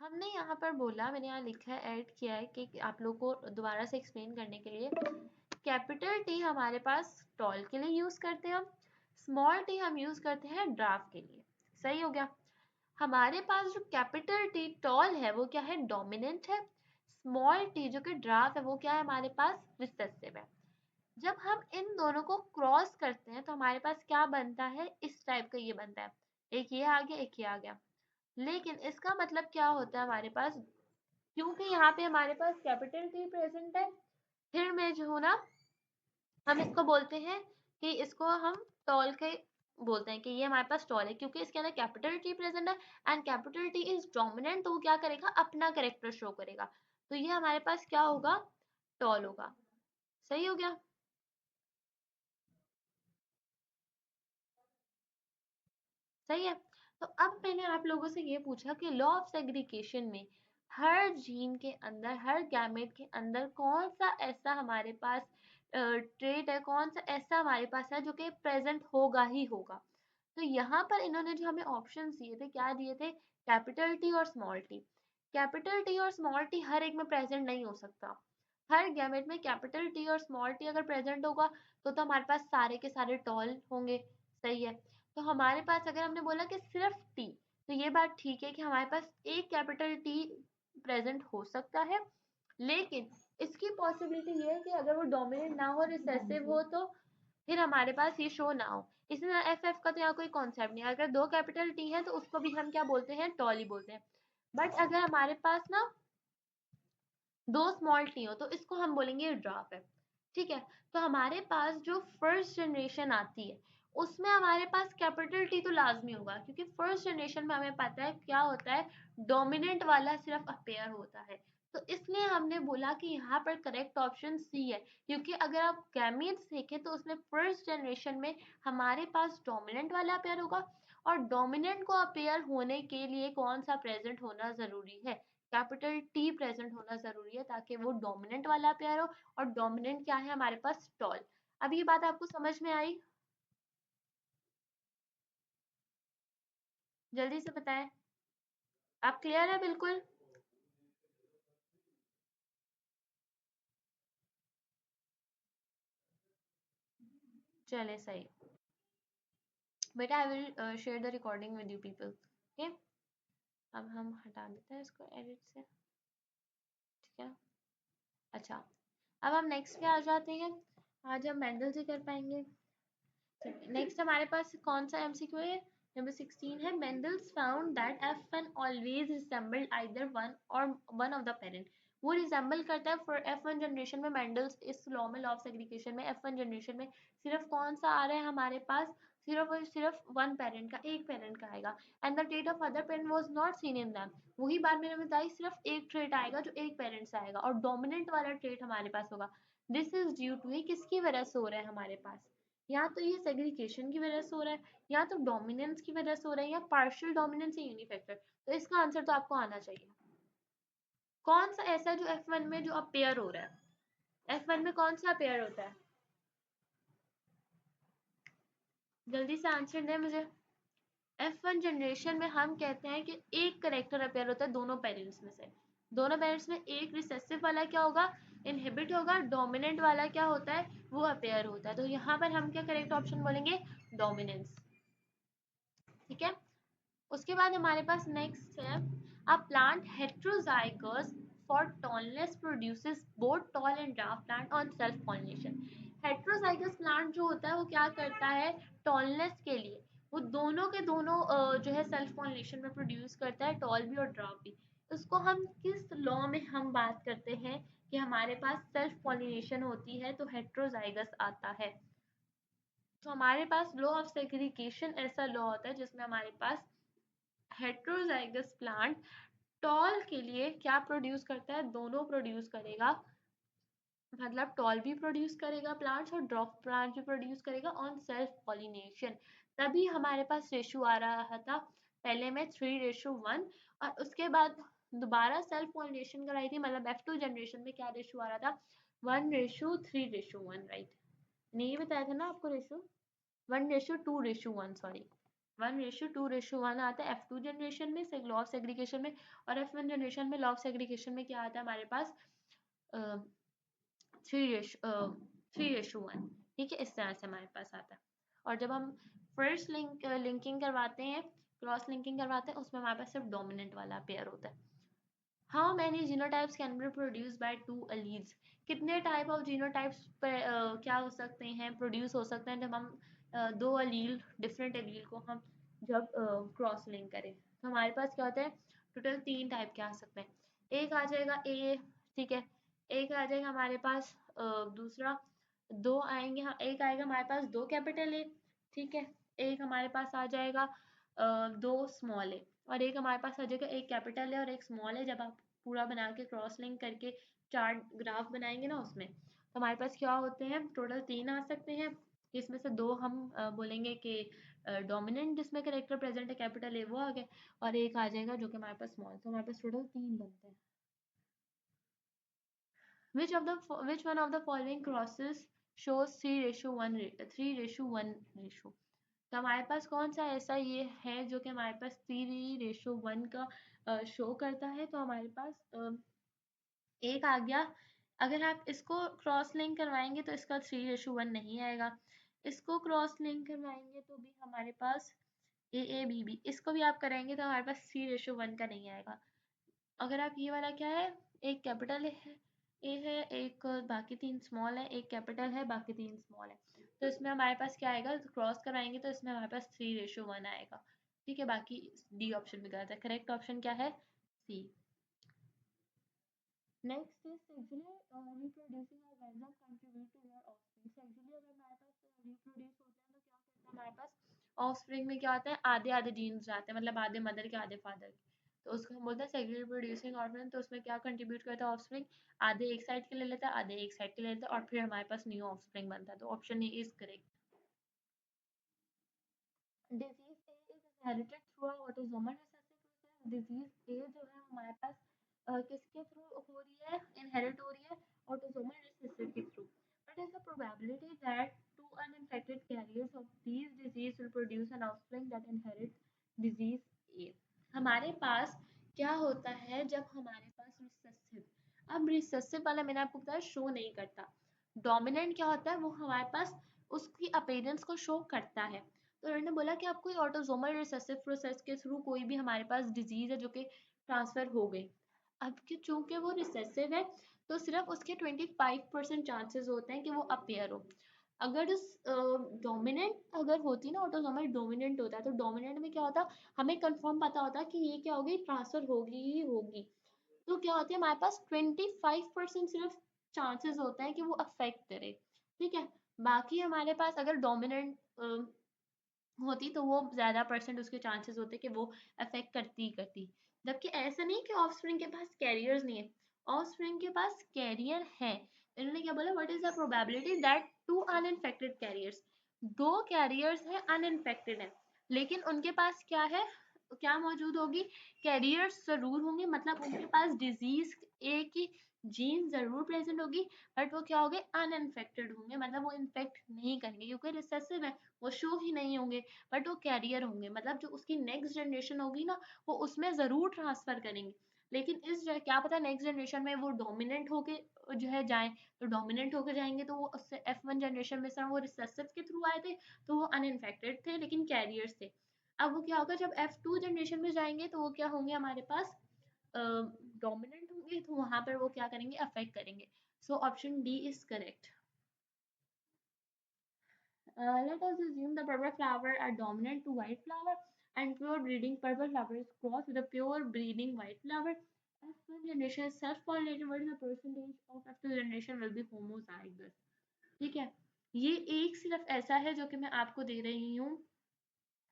हमने यहाँ पर बोला, मैंने यहाँ लिखा है, ऐड किया है कि आप लोग को दोबारा से एक्सप्लेन करने के लिए, कैपिटल टी हमारे पास टॉल के लिए यूज करते हैं हम, स्मॉल टी हम यूज करते हैं ड्राफ्ट के लिए। सही हो गया। हमारे पास जो कैपिटल टी टॉल है वो क्या है, डोमिनेंट है। स्मॉल टी जो कि ड्राफ्ट है वो क्या है, हमारे पास रिसेसिव है। जब हम इन दोनों को क्रॉस करते हैं तो हमारे पास क्या बनता है, इस टाइप का ये बनता है, एक ये आ गया, एक ये आ गया। लेकिन इसका मतलब क्या होता है हमारे पास, क्योंकि यहाँ पे हमारे पास कैपिटल टी प्रेजेंट है, फिर में जो हो ना, हम इसको बोलते हैं कि इसको हम टॉल के बोलते हैं कि ये हमारे पास टॉल है, क्योंकि इसके अंदर कैपिटल टी प्रेजेंट है and capital T is dominant, तो वो क्या करेगा, अपना कैरेक्टर शो करेगा। तो ये हमारे पास क्या होगा, टॉल होगा। सही हो गया। सही है। तो अब मैंने आप लोगों से ये पूछा कि लॉ ऑफ सेग्रीगेशन में हर जीन के अंदर, हर गैमेट के अंदर कौन सा ऐसा हमारे पास ट्रेट है, कौन सा ऐसा हमारे पास है जो कि प्रेजेंट होगा ही होगा। तो यहाँ पर इन्होंने जो हमें ऑप्शन दिए थे, क्या दिए थे, कैपिटल टी और स्मॉल टी। कैपिटल टी और स्मॉल टी हर एक में प्रेजेंट नहीं हो सकता। हर गैमेट में कैपिटल टी और स्मॉल टी अगर प्रेजेंट होगा तो हमारे पास सारे के सारे टॉल होंगे। सही है। तो हमारे पास अगर हमने बोला कि सिर्फ टी, तो ये बात ठीक है कि हमारे पास एक कैपिटल टी प्रेजेंट हो सकता है, लेकिन इसकी पॉसिबिलिटी ये है कि अगर वो डोमिनेंट ना हो, रिसेसिव हो, तो फिर हमारे पास ये शो ना हो। इसी तरह एफ एफ का तो यहाँ कोई कॉन्सेप्ट नहीं है, अगर दो कैपिटल टी है तो उसको भी हम क्या बोलते हैं, टॉल ही बोलते हैं। बट अगर हमारे पास ना दो स्मॉल टी हो तो इसको हम बोलेंगे ड्राफ्ट है। ठीक है। तो हमारे पास जो फर्स्ट जनरेशन आती है उसमें हमारे पास कैपिटल टी तो लाजमी होगा, क्योंकि फर्स्ट जनरेशन में हमें पता है क्या होता है, डोमिनेंट वाला सिर्फ अपेयर होता है। तो इसलिए हमने बोला कि यहाँ पर करेक्ट ऑप्शन सी है, क्योंकि अगर आप गैमीट्स देखें तो उसमें फर्स्ट जनरेशन में हमारे पास डोमिनेंट वाला अपेयर होगा, और डोमिनेंट को अपेयर होने के लिए कौन सा प्रेजेंट होना जरूरी है, कैपिटल टी प्रेजेंट होना जरूरी है, ताकि वो डोमिनेंट वाला पेयर हो। और डोमिनेंट क्या है हमारे पास, टॉल। अब ये बात आपको समझ में आई, जल्दी से बताएं। आप क्लियर है बिल्कुल। चले सही। बेटा I will share the recording with you people, okay. अब हम हटा देते हैं इसको एडिट से। ठीक है। अच्छा, अब हम नेक्स्ट पे आ जाते हैं। आज हम मेंडल से कर पाएंगे। नेक्स्ट हमारे पास कौन सा एमसीक्यू है, नंबर 16 है, Mendel's found that F1 always resembled either one or one of the parent. वो रिसेंबल करता है फॉर F1 जनरेशन में, मेंडल्स इस लॉ में, लॉ ऑफ सेग्रीगेशन में, F1 जनरेशन में सिर्फ कौन सा आ रहा है हमारे पास, सिर्फ और सिर्फ वन पेरेंट का, एक पेरेंट का आएगा। And the trait of other parent was not seen in them. वही बात मैंने बताई, सिर्फ एक ट्रेट आएगा जो एक पेरेंट से आएगा, और डोमिनेंट वाला ट्रेट हमारे पास होगा। दिस इज ड्यू टू, ये किसकी वजह से हो रहा है हमारे पास, या तो ये सेग्रीगेशन की वजह से हो रहा है, या तो डोमिनेंस की वजह से हो रहा है, या पार्शियल डोमिनेंस या यूनिफैक्टर। तो इसका आंसर तो आपको आना चाहिए। कौन सा ऐसा जो F1 में जो अपेयर हो रहा है, F1 में कौन सा अपेयर होता है, जल्दी से आंसर दें मुझे। F1 जनरेशन में हम कहते हैं कि एक करेक्टर अपेयर होता है दोनों पेरेंट्स में से। दोनों पेरेंट्स में एक रिसेसिव वाला क्या होगा, इनहिबिट होगा, डोमिनेंट वाला क्या होता है, वो अपेयर होता है। तो यहाँ पर हम क्या करेक्ट ऑप्शन बोलेंगे, डोमिनेंस। ठीक है। उसके बाद हमारे पास नेक्स्ट है, a plant heterozygous for tallness produces both tall and dwarf plant on self pollination. Heterozygous plant जो होता है वो क्या करता है, टॉलनेस के लिए वो दोनों के दोनों जो है सेल्फ पॉलिनेशन में प्रोड्यूस करता है, टॉल भी और ड्राफ्ट भी। उसको हम किस लॉ में हम बात करते हैं कि हमारे पास सेल्फ पॉलिनेशन होती है तो हेट्रोजाइगस आता है। तो हमारे पास लॉ ऑफ सेग्रीगेशन ऐसा लॉ होता है जिसमें हमारे पास हेट्रोजाइगस प्लांट टॉल के लिए क्या प्रोड्यूस करता है, दोनों प्रोड्यूस करेगा। मतलब टॉल भी प्रोड्यूस करेगा प्लांट्स, और ड्रॉप प्लांट भी प्रोड्यूस करेगा ऑन सेल्फ पॉलिनेशन। तभी हमारे पास रेशो आ रहा था पहले में 3:1, और उसके बाद दोबारा सेल्फ पॉलिनेशन कराई थी, मतलब F2 जनरेशन में क्या रेशो आ रहा था, 1:3:1, राइट। नहीं, ये बताया था ना आपको रेशो, 1:2:1, सॉरी। 1:2:1 आता है F2 जनरेशन में लॉ ऑफ सेग्रीगेशन में, और F1 जनरेशन में लॉ ऑफ सेग्रीगेशन में क्या आता है हमारे पास 3:1। ठीक है, इस तरह से हमारे पास आता है। और जब हम फर्स्ट लिंकिंग करवाते हैं, क्रॉस लिंकिंग करवाते हैं, उसमें हमारे पास सिर्फ डोमिनेंट वाला पेयर होता है। How many genotypes can be produce by 2 alleles? कितने टाइप ऑफ जीनोटाइप्स क्या हो सकते हैं, प्रोड्यूस हो सकते हैं जब हम दो अलील, डिफरेंट अलील को हम जब क्रॉस लिंक करें? तो हमारे पास क्या होता है, टोटल 3 टाइप के आ सकते हैं। एक आ जाएगा ए, ठीक है, एक आ जाएगा हमारे पास दूसरा, दो आएंगे, हाँ, एक आएगा हमारे पास 2 कैपिटल ए, ठीक है, एक हमारे पास आ जाएगा 2 स्मॉल ए, और एक हमारे पास आ जाएगा एक कैपिटल है और एक स्मॉल है। जब आप पूरा बना के क्रॉस लिंक करके चार्ट ग्राफ बनाएंगे ना उसमें, तो हमारे पास क्या होते हैं, टोटल 3 आ सकते हैं। इसमें से 2 हम बोलेंगे कि डोमिनेंट जिसमें करेक्टर प्रेजेंट है कैपिटल ए, वो आ गए, और एक आ जाएगा जो कि हमारे पास स्मॉल, तो हमारे पास टोटल 3 बनते हैं। Which one of the following crosses shows 3:1 ratio? तो हमारे पास कौन सा ऐसा ये है जो कि हमारे पास 3:1 का शो करता है? तो हमारे पास एक आ गया। अगर आप इसको क्रॉस लिंक करवाएंगे तो इसका 3:1 नहीं आएगा। इसको क्रॉस लिंक करवाएंगे तो भी हमारे पास AABB, इसको भी आप कराएंगे तो हमारे पास 3:1 का नहीं आएगा। अगर आप ये वाला क्या है, एक कैपिटल है ए है, एक बाकी 3 स्मॉल है, एक कैपिटल है, बाकी 3 स्मॉल है, तो इसमें हमारे पास क्या आएगा, क्रॉस कराएंगे तो इसमें हमारे पास 3:1 आएगा। ठीक है, बाकी डी ऑप्शन भी गलत है, करेक्ट ऑप्शन क्या है, C. Next is sexually reproducing organism contribute to their offspring. Sexually अगर हमारे पास रिप्रोड्यूस होते हैं तो क्या होता है हमारे पास ऑफस्प्रिंग में क्या होता है, आधे आधे जीन्स जाते हैं, मतलब आधे मदर के आधे फादर के, तो उसको हम बोलते हैं सेक्सुअली रिप्रोड्यूसिंग ऑर्गन। तो उसमें क्या कंट्रीब्यूट करता है ऑफस्प्रिंग, आधे एक साइड के ले लेता है, आधे एक साइड के ले लेता है, और फिर हमारे पास न्यू ऑफस्प्रिंग बनता है, तो option A is correct. Disease A is inherited through autosomal recessive process. Disease A जो है हमारे पास किसके थ्रू हो रही है, इनहेरिट हो रही है, ऑटोसोमल रिसेसिव के through. What is the probability that two uninfected carriers of these disease will produce an offspring that inherit disease A? हमारे पास क्या होता है जब हमारे पास रिसेसिव, अब रिसेसिव वाला मैंने आपको बताया शो नहीं करता, डोमिनेंट क्या होता है, वो हमारे पास उसकी अपीयरेंस को शो करता है। तो उन्होंने बोला कि आप कोई ऑटोसोमल रिसेसिव प्रोसेस के थ्रू कोई भी हमारे पास डिजीज है जो कि ट्रांसफर हो गई, अब कि चूंकि वो रिसेसिव है तो सिर्फ उसके 25% चांसेस होते हैं कि वो अपीयर हो। अगर उस डोमिनेंट अगर होती ना, ऑटोसोमल डोमिनेंट होता है, तो डोमिनेंट में क्या होता, हमें कंफर्म पता होता कि ये क्या होगी, ट्रांसफर होगी ही होगी, तो क्या होती है हमारे पास 25% सिर्फ चांसेस होते हैं कि वो अफेक्ट करे। ठीक है, बाकी हमारे पास अगर डोमिनेंट होती तो वो ज़्यादा परसेंट उसके चांसेस होते कि वो अफेक्ट करती ही करती। जबकि ऐसा नहीं कि ऑफस्प्रिंग के पास कैरियर्स नहीं है, ऑफस्प्रिंग के पास कैरियर है। इन्होंने क्या बोला, what is the probability that two uninfected carriers, दो कैरियर्स हैं अनइन्फेक्टेड हैं, लेकिन उनके पास क्या है, क्या मौजूद होगी, कैरियर्स जरूर होंगे, मतलब उनके पास डिजीज एक ही जीन जरूर प्रेजेंट होगी, बट वो क्या होंगे, अनइन्फेक्टेड होंगे, मतलब वो इन्फेक्ट नहीं करेंगे क्योंकि रिसेसिव है, वो शो ही नहीं होंगे, बट वो कैरियर होंगे, मतलब जो उसकी नेक्स्ट जनरेशन होगी ना वो उसमें जरूर ट्रांसफर करेंगे। लेकिन इस क्या पता नेक्स्ट जनरेशन में वो डोमिनेंट होके जो है जाए, तो डोमिनेंट होकर जाएंगे तो वो उससे F1 जनरेशन में से वो रिसेसिव के थ्रू आए थे तो वो अनइन्फेक्टेड थे लेकिन कैरियर्स थे। अब वो क्या होगा जब F2 जनरेशन में जाएंगे तो वो क्या होंगे हमारे पास डोमिनेंट होंगे, तो वहां पर वो क्या करेंगे, अफेक्ट करेंगे। So option D is correct. Let us assume the purple flower are dominant to white flower and pure breeding purple flower is crossed with a pure breeding white flower. F1 generation is self-pollinated. What is the percentage of F2 generation will be homozygous? ठीक है, ये एक सिर्फ ऐसा है जो कि मैं आपको दे रही हूँ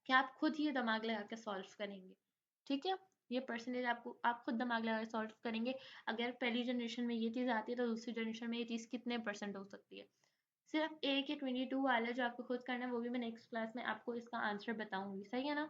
कि आप खुद ये दिमाग लगा के सॉल्व करेंगे। ठीक है, ये परसेंटेज आपको आप खुद दिमाग लगा के सॉल्व करेंगे। अगर पहली जनरेशन में ये चीज़ आती है तो दूसरी जनरेशन में ये चीज़ कितने परसेंट हो सकती है। सिर्फ ए के 22 वाला जो आपको खुद करना है वो भी मैं नेक्स्ट क्लास में आपको इसका आंसर बताऊंगी, सही है ना।